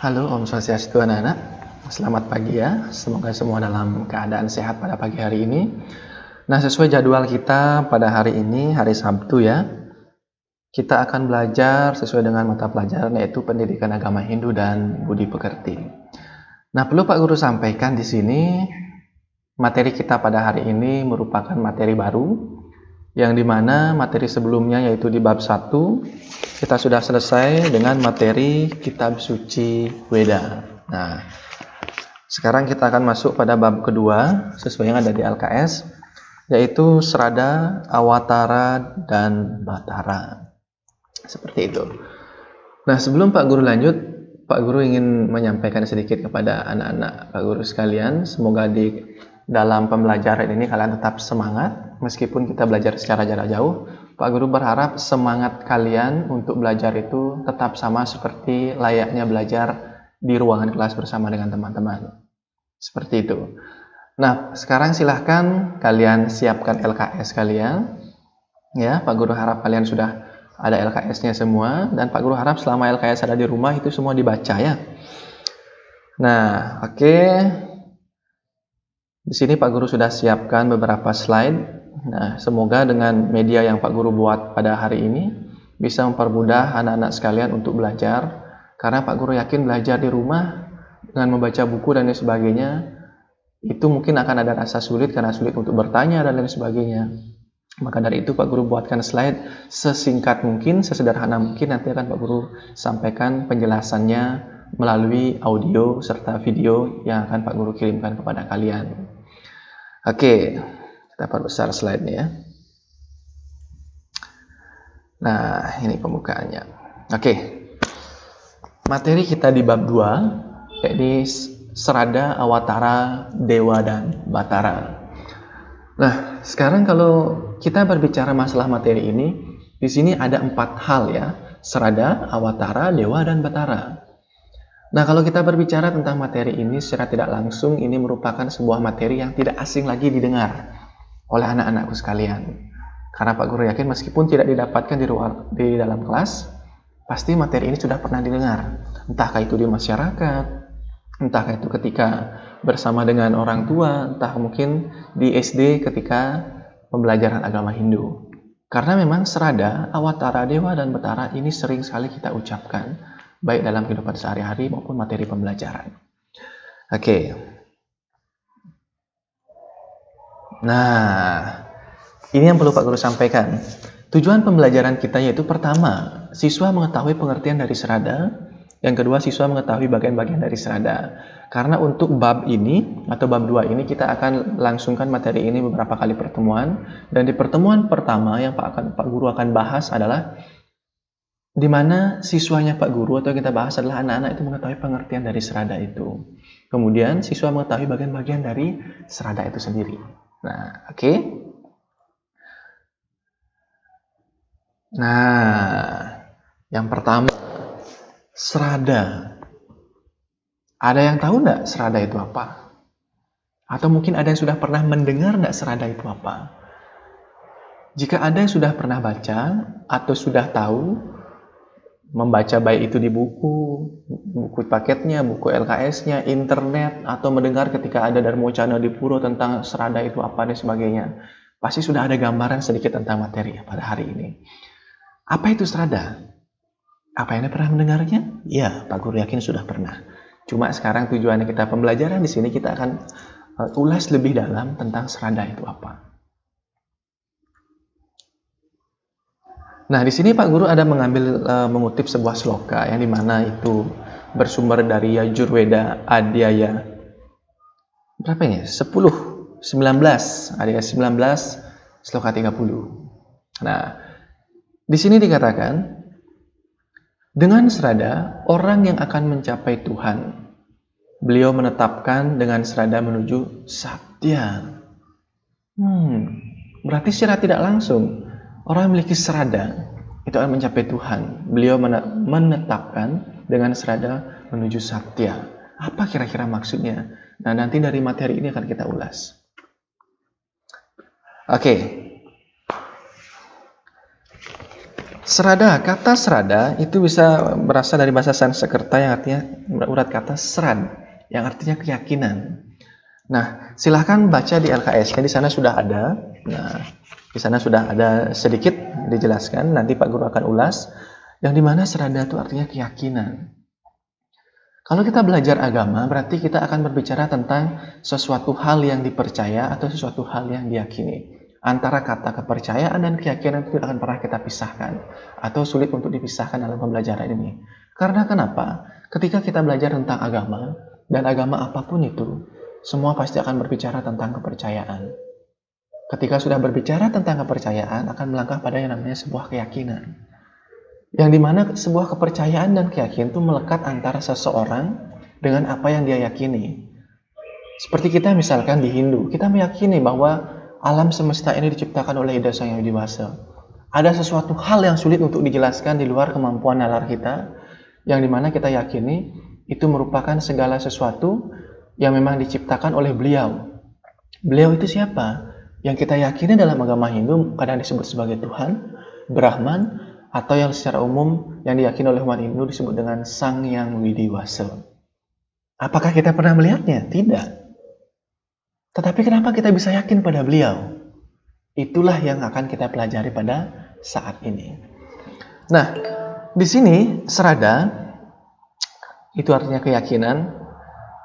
Halo, Om Swastiastu anak-anak. Selamat pagi ya. Semoga semua dalam keadaan sehat pada pagi hari ini. Nah, sesuai jadwal kita pada hari ini, hari Sabtu ya, kita akan belajar sesuai dengan mata pelajaran yaitu Pendidikan Agama Hindu dan Budi Pekerti. Nah, perlu Pak Guru sampaikan di sini, materi kita pada hari ini merupakan materi baru, yang dimana materi sebelumnya yaitu di bab 1 kita sudah selesai dengan materi Kitab Suci Weda. Nah, sekarang kita akan masuk pada bab kedua sesuai yang ada di LKS, yaitu Srada, Awatara, dan Batara. Seperti itu. Nah, sebelum Pak Guru lanjut, Pak Guru ingin menyampaikan sedikit kepada anak-anak Pak Guru sekalian. Semoga di dalam pembelajaran ini kalian tetap semangat, meskipun kita belajar secara jarak jauh. Pak Guru berharap semangat kalian untuk belajar itu tetap sama seperti layaknya belajar di ruangan kelas bersama dengan teman-teman. Seperti itu. Nah, sekarang silahkan kalian siapkan LKS kalian. Ya, Pak Guru harap kalian sudah ada LKS-nya semua, dan Pak Guru harap selama LKS ada di rumah itu semua dibaca ya. Nah, oke. Di sini Pak Guru sudah siapkan beberapa slide. Nah, semoga dengan media yang Pak Guru buat pada hari ini bisa mempermudah anak-anak sekalian untuk belajar. Karena Pak Guru yakin belajar di rumah dengan membaca buku dan lain sebagainya itu mungkin akan ada rasa sulit karena sulit untuk bertanya dan lain sebagainya. Maka dari itu Pak Guru buatkan slide sesingkat mungkin, sesederhana mungkin. Nanti akan Pak Guru sampaikan penjelasannya melalui audio serta video yang akan Pak Guru kirimkan kepada kalian. Oke, kita perbesar slide-nya ya. Nah, ini pembukaannya. Oke, materi kita di bab 2, yakni Srada, Awatara, Dewa, dan Batara. Nah, sekarang kalau kita berbicara masalah materi ini, di sini ada 4 hal ya, Srada, Awatara, Dewa, dan Batara. Nah, kalau kita berbicara tentang materi ini secara tidak langsung, ini merupakan sebuah materi yang tidak asing lagi didengar oleh anak-anakku sekalian. Karena Pak Guru yakin meskipun tidak didapatkan di dalam kelas, pasti materi ini sudah pernah didengar. Entahkah itu di masyarakat, entahkah itu ketika bersama dengan orang tua, entah mungkin di SD ketika pembelajaran agama Hindu. Karena memang Srada, Awatara, Dewa, dan Batara ini sering sekali kita ucapkan, baik dalam kehidupan sehari-hari maupun materi pembelajaran. Oke. Nah, ini yang perlu Pak Guru sampaikan. Tujuan pembelajaran kita yaitu pertama, siswa mengetahui pengertian dari Srada. Yang kedua, siswa mengetahui bagian-bagian dari Srada. Karena untuk bab ini atau bab 2 ini kita akan langsungkan materi ini beberapa kali pertemuan. Dan di pertemuan pertama yang Pak Guru akan bahas adalah di mana siswanya Pak Guru atau yang kita bahas adalah anak-anak itu mengetahui pengertian dari Srada itu. Kemudian siswa mengetahui bagian-bagian dari Srada itu sendiri. Nah, oke. Nah, yang pertama, Srada. Ada yang tahu nggak Srada itu apa? Atau mungkin ada yang sudah pernah mendengar nggak Srada itu apa? Jika ada yang sudah pernah baca atau sudah tahu, membaca baik itu di buku paketnya, buku LKS-nya, internet, atau mendengar ketika ada Darmo Cana di Puro tentang Srada itu apa dan sebagainya, pasti sudah ada gambaran sedikit tentang materi pada hari ini. Apa itu Srada? Apa Anda pernah mendengarnya? Ya, Pak Guru yakin sudah pernah. Cuma sekarang tujuannya kita pembelajaran di sini kita akan ulas lebih dalam tentang Srada itu apa. Nah, di sini Pak Guru ada mengutip sebuah sloka yang dimana itu bersumber dari Yajurveda Adhyaya berapa ini? 10, 19, Adhyaya 19, sloka 30. Nah, di sini dikatakan, dengan Srada, orang yang akan mencapai Tuhan, beliau menetapkan dengan Srada menuju Satya. Berarti secara tidak langsung, orang yang memiliki Srada itu akan mencapai Tuhan. Beliau menetapkan dengan Srada menuju Satya. Apa kira-kira maksudnya? Nah, nanti dari materi ini akan kita ulas. Oke. Serada, kata serada itu bisa berasal dari bahasa Sanskerta yang artinya urat kata serad, yang artinya keyakinan. Nah, silahkan baca di LKS-nya, di sana sudah ada. Nah, di sana sudah ada sedikit dijelaskan, nanti Pak Guru akan ulas, yang dimana serada itu artinya keyakinan. Kalau kita belajar agama, berarti kita akan berbicara tentang sesuatu hal yang dipercaya atau sesuatu hal yang diyakini. Antara kata kepercayaan dan keyakinan itu tidak akan pernah kita pisahkan, atau sulit untuk dipisahkan dalam pembelajaran ini. Karena kenapa? Ketika kita belajar tentang agama, dan agama apapun itu, semua pasti akan berbicara tentang kepercayaan. Ketika sudah berbicara tentang kepercayaan, akan melangkah pada yang namanya sebuah keyakinan. Yang dimana sebuah kepercayaan dan keyakinan itu melekat antara seseorang dengan apa yang dia yakini. Seperti kita misalkan di Hindu, kita meyakini bahwa alam semesta ini diciptakan oleh Ida Sang Yang Widi Wasa. Ada sesuatu hal yang sulit untuk dijelaskan di luar kemampuan nalar kita, yang dimana kita yakini itu merupakan segala sesuatu yang memang diciptakan oleh beliau. Beliau itu siapa? Yang kita yakini dalam agama Hindu kadang disebut sebagai Tuhan, Brahman, atau yang secara umum yang diyakini oleh umat Hindu disebut dengan Sang Yang Widi Wasa. Apakah kita pernah melihatnya? Tidak. Tetapi kenapa kita bisa yakin pada beliau? Itulah yang akan kita pelajari pada saat ini. Nah, di sini serada itu artinya keyakinan.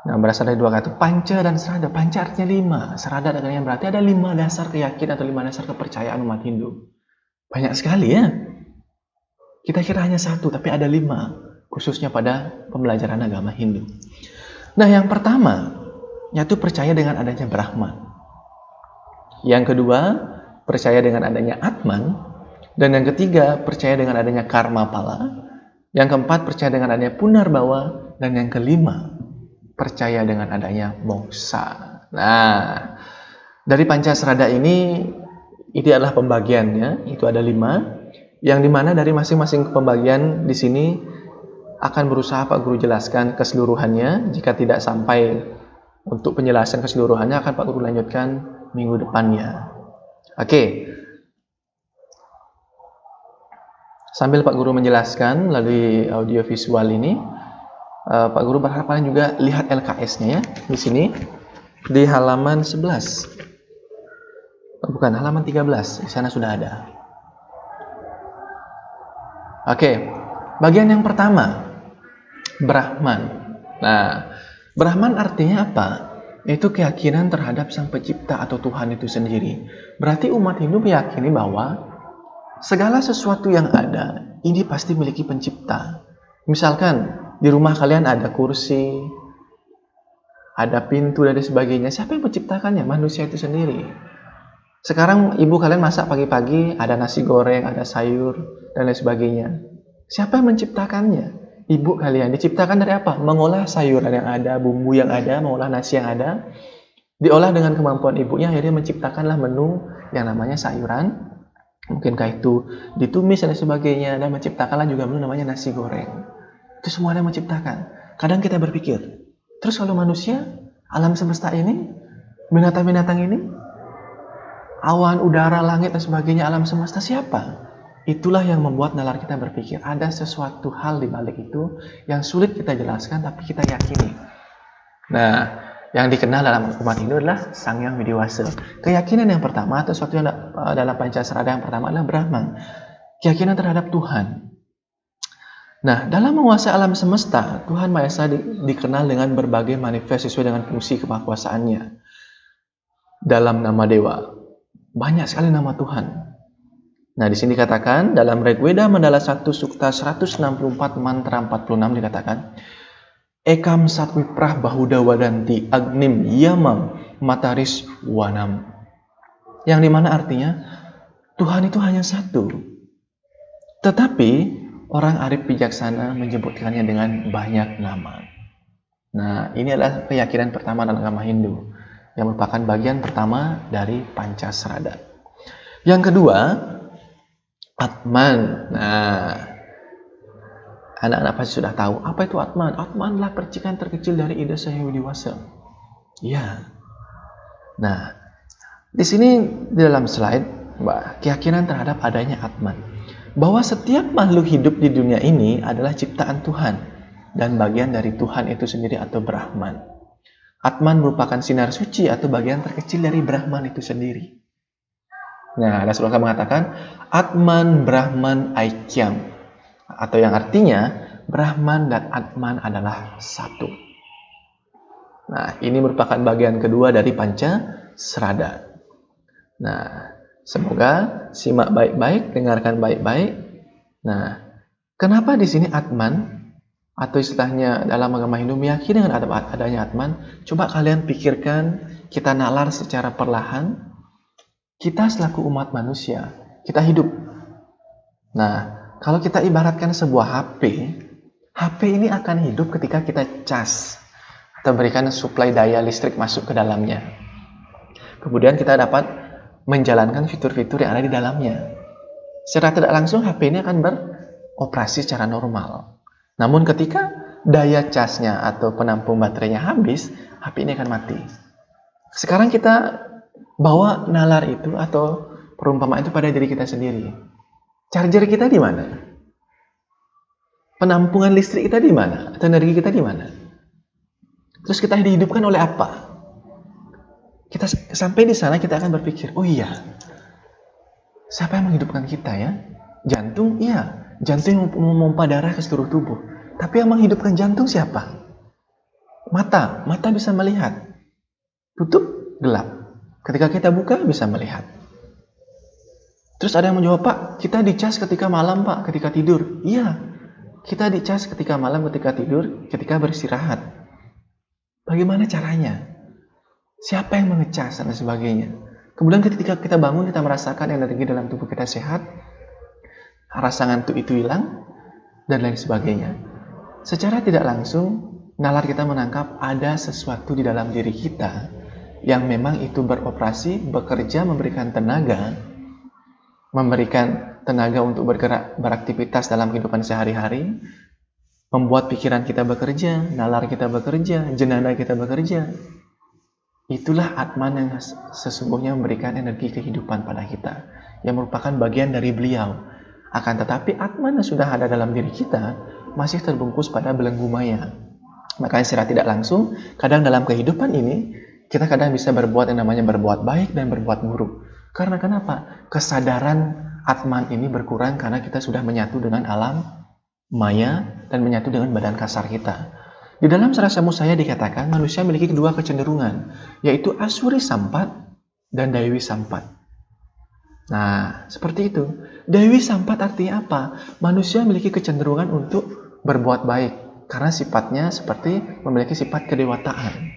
Nah, berasal dari dua kata, panca dan serada. Panca artinya 5, serada dengan yang berarti ada 5 dasar keyakinan atau 5 dasar kepercayaan umat Hindu. Banyak sekali ya. Kita kira hanya 1, tapi ada 5, khususnya pada pembelajaran agama Hindu. Nah, yang pertama, yaitu percaya dengan adanya Brahman. Yang kedua, percaya dengan adanya Atman. Dan yang ketiga, percaya dengan adanya Karma Pala. Yang keempat, percaya dengan adanya Punarbawa. Dan yang kelima, percaya dengan adanya Moksa. Nah, dari Pancasrada ini adalah pembagiannya, itu ada 5. Yang dimana dari masing-masing pembagian di sini akan berusaha Pak Guru jelaskan keseluruhannya. Jika tidak sampai untuk penjelasan keseluruhannya, akan Pak Guru lanjutkan minggu depannya. Oke. Sambil Pak Guru menjelaskan melalui audio visual ini, Pak Guru berharap kalian juga lihat LKS-nya ya, di sini di halaman 11. Bukan, halaman 13. Di sana sudah ada. Oke, bagian yang pertama, Brahman. Nah, Brahman artinya apa? Itu keyakinan terhadap Sang Pencipta atau Tuhan itu sendiri. Berarti umat Hindu meyakini bahwa segala sesuatu yang ada, ini pasti memiliki pencipta. Misalkan, di rumah kalian ada kursi, ada pintu, dan sebagainya. Siapa yang menciptakannya? Manusia itu sendiri. Sekarang ibu kalian masak pagi-pagi, ada nasi goreng, ada sayur, dan lain sebagainya. Siapa yang menciptakannya? Ibu kalian. Diciptakan dari apa? Mengolah sayuran yang ada, bumbu yang ada, mengolah nasi yang ada. Diolah dengan kemampuan ibunya, akhirnya menciptakanlah menu yang namanya sayuran. Mungkinkah itu ditumis dan sebagainya, dan menciptakanlah juga menu namanya nasi goreng. Itu semua yang menciptakan. Kadang kita berpikir, terus kalau manusia, alam semesta ini, binatang-binatang ini, awan, udara, langit, dan sebagainya, alam semesta siapa? Itulah yang membuat nalar kita berpikir ada sesuatu hal di balik itu yang sulit kita jelaskan tapi kita yakini. Nah, yang dikenal dalam umat Hindu adalah Sang Yang Widi Wasa. Keyakinan yang pertama atau sesuatu yang dalam Pancasrada yang pertama adalah Brahman. Keyakinan terhadap Tuhan. Nah, dalam menguasai alam semesta, Tuhan Maha Esa dikenal dengan berbagai manifest sesuai dengan fungsi kemahakuasaannya. Dalam nama dewa, banyak sekali nama Tuhan. Nah, di sini dikatakan dalam Rigveda Mandala 1 Sukta 164 mantra 46 dikatakan, Ekam Satwiprah Bahuda Wadanti Agnim Yamam Mataris Wanam. Yang dimana artinya Tuhan itu hanya satu. Tetapi orang arif bijaksana menyebutkannya dengan banyak nama. Nah, ini adalah keyakinan pertama dalam agama Hindu yang merupakan bagian pertama dari Pancasrada. Yang kedua, Atman. Nah, anak-anak pasti sudah tahu apa itu Atman. Atman adalah percikan terkecil dari Ida Sang Yang Widi Wasa. Ya. Nah, di sini di dalam slide, keyakinan terhadap adanya Atman. bahwa setiap makhluk hidup di dunia ini adalah ciptaan Tuhan dan bagian dari Tuhan itu sendiri atau Brahman. Atman merupakan sinar suci atau bagian terkecil dari Brahman itu sendiri. Nah, ada sloka mengatakan Atman Brahman Aikyam, atau yang artinya Brahman dan Atman adalah satu. Nah, ini merupakan bagian kedua dari Pancasrada. Nah, semoga simak baik-baik, dengarkan baik-baik. Nah, kenapa di sini Atman atau istilahnya dalam agama Hindu meyakini dengan adanya Atman? Coba kalian pikirkan, kita nalar secara perlahan. Kita selaku umat manusia, kita hidup. Nah, kalau kita ibaratkan sebuah HP ini akan hidup ketika kita cas atau berikan suplai daya listrik masuk ke dalamnya. Kemudian kita dapat menjalankan fitur-fitur yang ada di dalamnya. Secara tidak langsung HP ini akan beroperasi secara normal. Namun ketika daya casnya atau penampung baterainya habis, HP ini akan mati. Sekarang kita bawa nalar itu atau perumpamaan itu pada diri kita sendiri. Charger kita di mana? Penampungan listrik kita di mana? Atau energi kita di mana? Terus kita dihidupkan oleh apa? Kita sampai di sana kita akan berpikir, oh iya, siapa yang menghidupkan kita ya? Jantung, iya. Jantung yang memompa darah ke seluruh tubuh. Tapi yang menghidupkan jantung siapa? Mata bisa melihat. Tutup, gelap. Ketika kita buka, bisa melihat. Terus ada yang menjawab, Pak, kita dicas ketika malam, Pak, ketika tidur. Iya, kita dicas ketika malam, ketika tidur, ketika beristirahat. Bagaimana caranya? Siapa yang mengecas dan sebagainya? Kemudian ketika kita bangun, kita merasakan energi dalam tubuh kita sehat, rasa ngantuk itu hilang, dan lain sebagainya. Secara tidak langsung, nalar kita menangkap ada sesuatu di dalam diri kita yang memang itu beroperasi, bekerja, memberikan tenaga untuk bergerak, beraktivitas dalam kehidupan sehari-hari, membuat pikiran kita bekerja, nalar kita bekerja, jenada kita bekerja. Itulah Atman yang sesungguhnya memberikan energi kehidupan pada kita, yang merupakan bagian dari beliau. Akan tetapi Atman yang sudah ada dalam diri kita masih terbungkus pada belenggu maya. Makanya secara tidak langsung, kadang dalam kehidupan ini, kita kadang bisa berbuat yang namanya berbuat baik dan berbuat buruk. Karena kenapa? Kesadaran Atman ini berkurang karena kita sudah menyatu dengan alam maya dan menyatu dengan badan kasar kita. Di dalam Sarasa Musaya dikatakan manusia memiliki kedua kecenderungan, yaitu Asuri Sampat dan Daiwi Sampat. Nah, seperti itu. Daiwi Sampat artinya apa? Manusia memiliki kecenderungan untuk berbuat baik karena sifatnya seperti memiliki sifat kedewataan.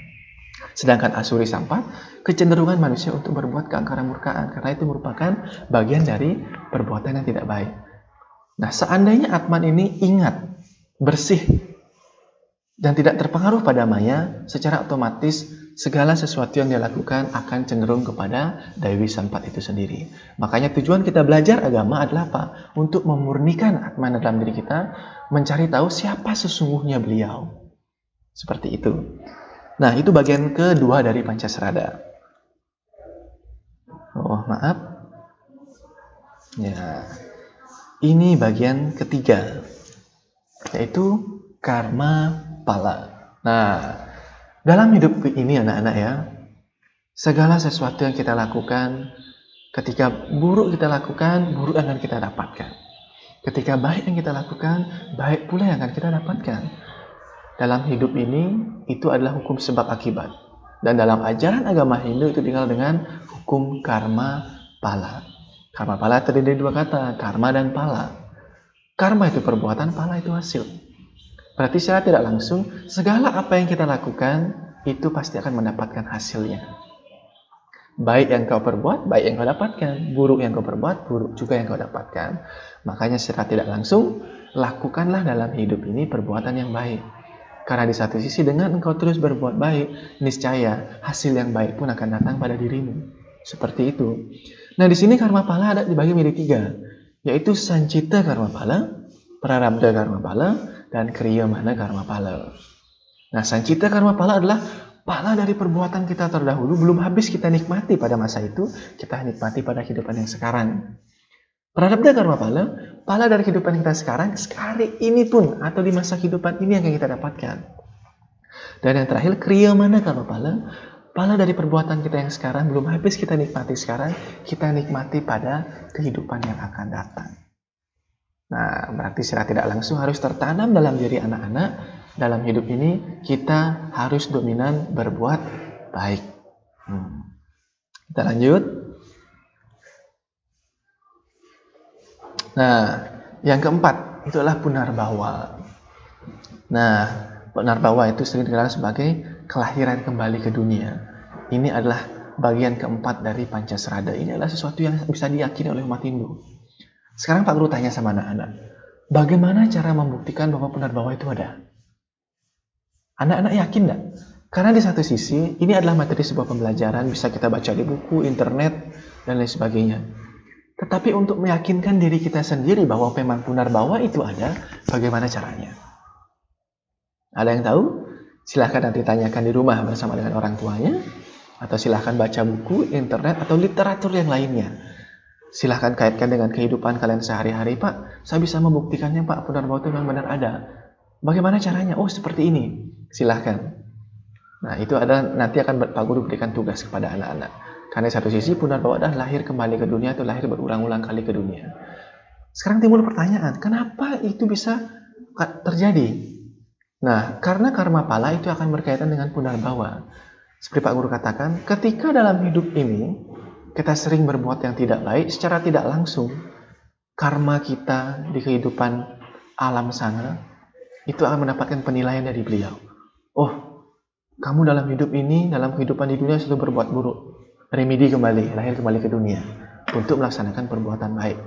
Sedangkan Asuri Sampat, kecenderungan manusia untuk berbuat keangkaran murkaan, karena itu merupakan bagian dari perbuatan yang tidak baik. Nah, seandainya Atman ini ingat, bersih, dan tidak terpengaruh pada maya, secara otomatis segala sesuatu yang dia lakukan akan cenderung kepada Daiwi Sampat itu sendiri. Makanya tujuan kita belajar agama adalah apa? Untuk memurnikan Atman dalam diri kita, mencari tahu siapa sesungguhnya beliau. Seperti itu. Nah, itu bagian kedua dari Pancasrada. Oh, maaf. Ya. Ini bagian ketiga, yaitu karma pala. Nah, dalam hidup ini anak-anak ya, segala sesuatu yang kita lakukan, ketika buruk kita lakukan, buruk akan kita dapatkan. Ketika baik yang kita lakukan, baik pula yang akan kita dapatkan. Dalam hidup ini, itu adalah hukum sebab akibat. Dan dalam ajaran agama Hindu itu dikenal dengan hukum karma pala. Karma pala terdiri dari dua kata, karma dan pala. Karma itu perbuatan, pala itu hasil. Berarti secara tidak langsung, segala apa yang kita lakukan, itu pasti akan mendapatkan hasilnya. Baik yang kau perbuat, baik yang kau dapatkan. Buruk yang kau perbuat, buruk juga yang kau dapatkan. Makanya secara tidak langsung, lakukanlah dalam hidup ini perbuatan yang baik. Karena di satu sisi dengan engkau terus berbuat baik, niscaya hasil yang baik pun akan datang pada dirimu. Seperti itu. Nah, di sini karma pala ada dibagi menjadi tiga, yaitu Sancita karma pala, Prarabdha karma pala, dan Kriyamana karma pala. Nah, Sancita karma pala adalah pala dari perbuatan kita terdahulu, belum habis kita nikmati pada masa itu, kita nikmati pada kehidupan yang sekarang. Prarabdha karma pala, pala dari kehidupan kita sekarang, sekali ini pun, atau di masa kehidupan ini yang akan kita dapatkan. Dan yang terakhir, kriya mana karma pala, pala dari perbuatan kita yang sekarang, belum habis kita nikmati sekarang, kita nikmati pada kehidupan yang akan datang. Nah, berarti secara tidak langsung harus tertanam dalam diri anak-anak, dalam hidup ini kita harus dominan berbuat baik. Kita lanjut. Nah, yang keempat, itulah punarbawa. Nah, punarbawa itu sering dikenal sebagai kelahiran kembali ke dunia. Ini adalah bagian keempat dari Pancasrada. Ini adalah sesuatu yang bisa diyakini oleh umat Hindu. Sekarang Pak Guru tanya sama anak-anak, bagaimana cara membuktikan bahwa punarbawa itu ada? Anak-anak yakin enggak? Karena di satu sisi, ini adalah materi sebuah pembelajaran, bisa kita baca di buku, internet, dan lain sebagainya. Tetapi untuk meyakinkan diri kita sendiri bahwa memang punarbawa itu ada, bagaimana caranya? Ada yang tahu? Silahkan nanti tanyakan di rumah bersama dengan orang tuanya, atau silahkan baca buku, internet, atau literatur yang lainnya. Silahkan kaitkan dengan kehidupan kalian sehari-hari. Pak, saya bisa membuktikannya Pak, punarbawa itu memang benar ada. Bagaimana caranya? Oh, seperti ini. Silahkan. Nah, itu ada nanti akan Pak Guru berikan tugas kepada anak-anak. Karena satu sisi punarbawa adalah lahir kembali ke dunia atau lahir berulang-ulang kali ke dunia. Sekarang timbul pertanyaan, kenapa itu bisa terjadi? Nah, karena karma pala itu akan berkaitan dengan punarbawa. Seperti Pak Guru katakan, ketika dalam hidup ini kita sering berbuat yang tidak baik, secara tidak langsung karma kita di kehidupan alam sana itu akan mendapatkan penilaian dari beliau. Oh, kamu dalam hidup ini, dalam kehidupan di dunia selalu berbuat buruk. Remedi kembali, lahir kembali ke dunia untuk melaksanakan perbuatan baik.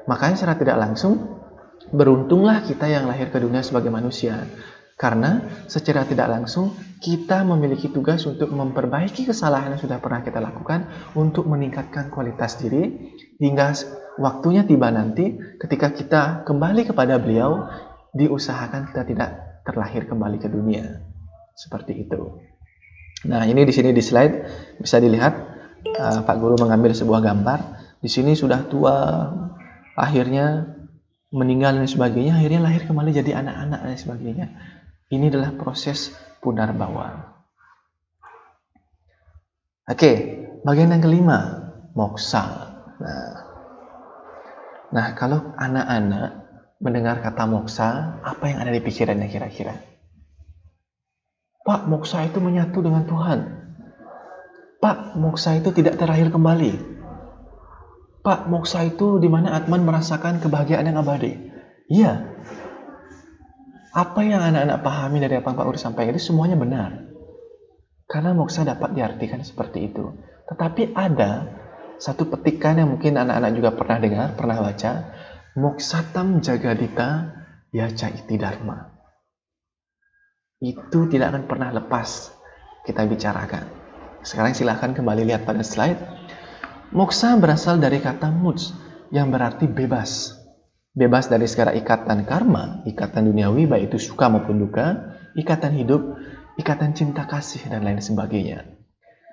Makanya secara tidak langsung, beruntunglah kita yang lahir ke dunia sebagai manusia. Karena secara tidak langsung, kita memiliki tugas untuk memperbaiki kesalahan yang sudah pernah kita lakukan untuk meningkatkan kualitas diri, hingga waktunya tiba nanti ketika kita kembali kepada beliau, diusahakan kita tidak terlahir kembali ke dunia. Seperti itu. Nah, ini di sini di slide bisa dilihat Pak Guru mengambil sebuah gambar. Di sini sudah tua, akhirnya meninggal dan sebagainya, akhirnya lahir kembali jadi anak-anak dan sebagainya. Ini adalah proses punarbawa. Oke, bagian yang kelima, moksa. Nah, kalau anak-anak mendengar kata moksa, apa yang ada di pikirannya kira-kira? Pak, moksa itu menyatu dengan Tuhan. Pak, moksa itu tidak terlahir kembali. Pak, moksa itu di mana Atman merasakan kebahagiaan yang abadi. Iya. Apa yang anak-anak pahami dari apa yang Pak Guru sampaikan itu semuanya benar. Karena moksa dapat diartikan seperti itu. Tetapi ada satu petikan yang mungkin anak-anak juga pernah dengar, pernah baca. Moksatam jagadita yaca iti dharma. Itu tidak akan pernah lepas kita bicarakan. Sekarang silahkan kembali lihat pada slide. Moksa berasal dari kata muts yang berarti bebas. Bebas dari segala ikatan karma, ikatan duniawi baik itu suka maupun duka, ikatan hidup, ikatan cinta kasih dan lain sebagainya.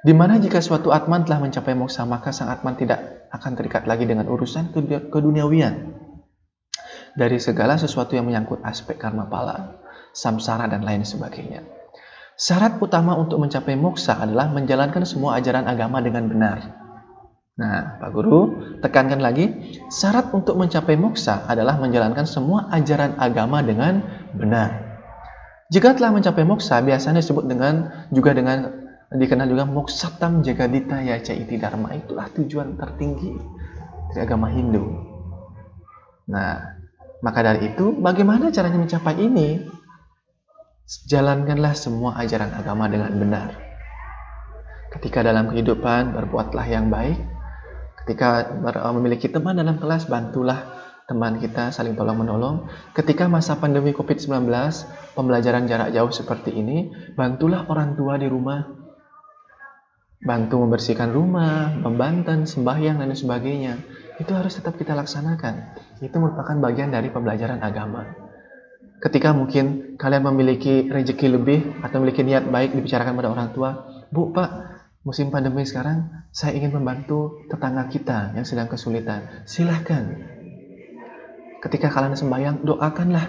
Di mana jika suatu atman telah mencapai moksa, maka sang atman tidak akan terikat lagi dengan urusan keduniawian. Dari segala sesuatu yang menyangkut aspek karma pala, samsara dan lain sebagainya. Syarat utama untuk mencapai moksa adalah menjalankan semua ajaran agama dengan benar. Nah, Pak Guru tekankan lagi, syarat untuk mencapai moksa adalah menjalankan semua ajaran agama dengan benar. Jika telah mencapai moksa, biasanya disebut dikenal juga moksatam jagadita yaca iti dharma. Itulah tujuan tertinggi dari agama Hindu. Nah, maka dari itu, bagaimana caranya mencapai ini? Jalankanlah semua ajaran agama dengan benar. Ketika dalam kehidupan, berbuatlah yang baik. Ketika memiliki teman dalam kelas, bantulah teman kita, saling tolong-menolong. Ketika masa pandemi COVID-19, pembelajaran jarak jauh seperti ini, bantulah orang tua di rumah. Bantu membersihkan rumah, membanten, sembahyang, dan sebagainya. Itu harus tetap kita laksanakan. Itu merupakan bagian dari pembelajaran agama. Ketika mungkin kalian memiliki rezeki lebih atau memiliki niat baik dibicarakan pada orang tua, Bu, Pak, Musim pandemi sekarang, saya ingin membantu tetangga kita yang sedang kesulitan. Silahkan. Ketika kalian sembahyang, doakanlah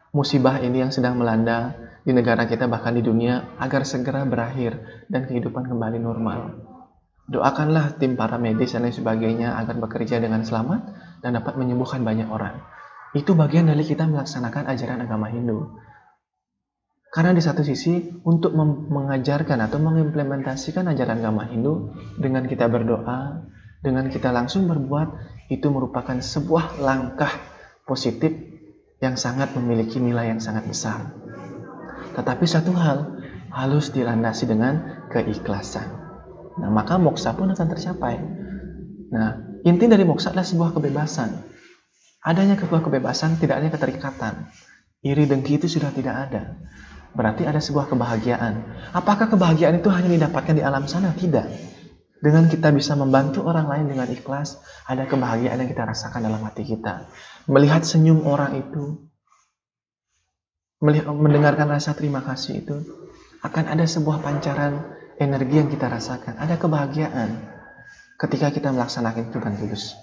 musibah ini yang sedang melanda di negara kita, bahkan di dunia, agar segera berakhir dan kehidupan kembali normal. Doakanlah tim para medis dan lain sebagainya agar bekerja dengan selamat dan dapat menyembuhkan banyak orang. Itu bagian dari kita melaksanakan ajaran agama Hindu. Karena di satu sisi, untuk mengajarkan atau mengimplementasikan ajaran agama Hindu, dengan kita berdoa, dengan kita langsung berbuat, itu merupakan sebuah langkah positif yang sangat memiliki nilai yang sangat besar. Tetapi satu hal, harus dilandasi dengan keikhlasan. Nah, maka moksa pun akan tercapai. Nah, inti dari moksa adalah sebuah kebebasan. Adanya sebuah kebebasan, tidak adanya keterikatan. Iri dengki itu sudah tidak ada. Berarti ada sebuah kebahagiaan. Apakah kebahagiaan itu hanya didapatkan di alam sana? Tidak. Dengan kita bisa membantu orang lain dengan ikhlas, ada kebahagiaan yang kita rasakan dalam hati kita. Melihat senyum orang itu, mendengarkan rasa terima kasih itu, akan ada sebuah pancaran energi yang kita rasakan. Ada kebahagiaan ketika kita melaksanakan itu dengan tulus.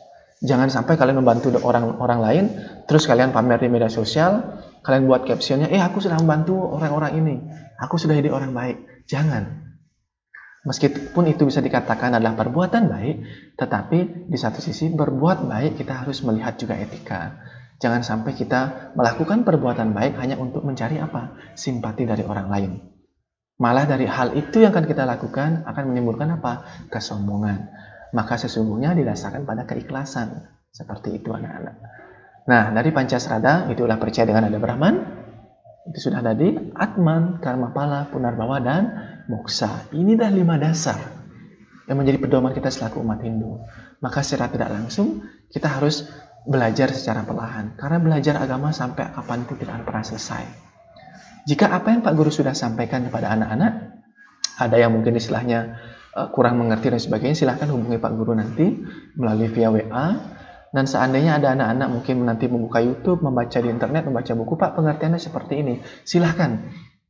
Jangan sampai kalian membantu orang lain, terus kalian pamer di media sosial, kalian buat captionnya, aku sudah membantu orang-orang ini, aku sudah jadi orang baik. Jangan. Meskipun itu bisa dikatakan adalah perbuatan baik, tetapi di satu sisi berbuat baik kita harus melihat juga etika. Jangan sampai kita melakukan perbuatan baik hanya untuk mencari apa? Simpati dari orang lain. Malah dari hal itu yang akan kita lakukan akan menimbulkan apa? Kesombongan. Maka sesungguhnya didasarkan pada keikhlasan. Seperti itu anak-anak. Nah, dari Pancasrada, itulah percaya dengan ada Brahman. Itu sudah tadi, Atman, Karmapala, Punarbawa, dan Moksa. Ini dah 5 dasar yang menjadi pedoman kita selaku umat Hindu. Maka secara tidak langsung, kita harus belajar secara perlahan. Karena belajar agama sampai kapan itu tidak akan pernah selesai. Jika apa yang Pak Guru sudah sampaikan kepada anak-anak, ada yang mungkin istilahnya kurang mengerti dan sebagainya, silahkan hubungi Pak Guru nanti melalui via WA. Dan seandainya ada anak-anak mungkin nanti membuka YouTube, membaca di internet, membaca buku, Pak pengertiannya seperti ini, silahkan.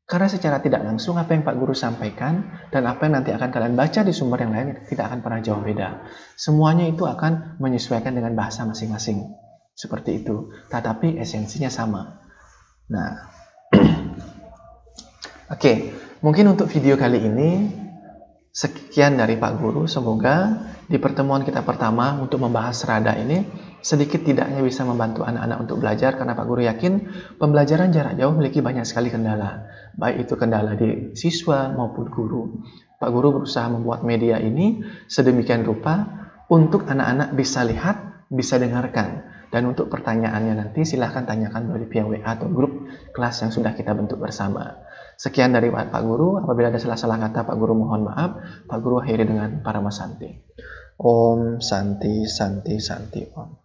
Karena secara tidak langsung apa yang Pak Guru sampaikan dan apa yang nanti akan kalian baca di sumber yang lain tidak akan pernah jauh beda. Semuanya itu akan menyesuaikan dengan bahasa masing-masing. Seperti itu. Tetapi esensinya sama. Nah, Oke, mungkin untuk video kali ini sekian dari Pak Guru. Semoga di pertemuan kita pertama untuk membahas Rada ini sedikit tidaknya bisa membantu anak-anak untuk belajar, karena Pak Guru yakin pembelajaran jarak jauh memiliki banyak sekali kendala, baik itu kendala di siswa maupun guru. Pak Guru berusaha membuat media ini sedemikian rupa untuk anak-anak bisa lihat, bisa dengarkan. Dan untuk pertanyaannya nanti silahkan tanyakan melalui via WA atau grup kelas yang sudah kita bentuk bersama. Sekian dari Pak Guru. Apabila ada salah-salah kata, Pak Guru mohon maaf. Pak Guru akhiri dengan Paramasanti. Om Santi Santi Santi Om.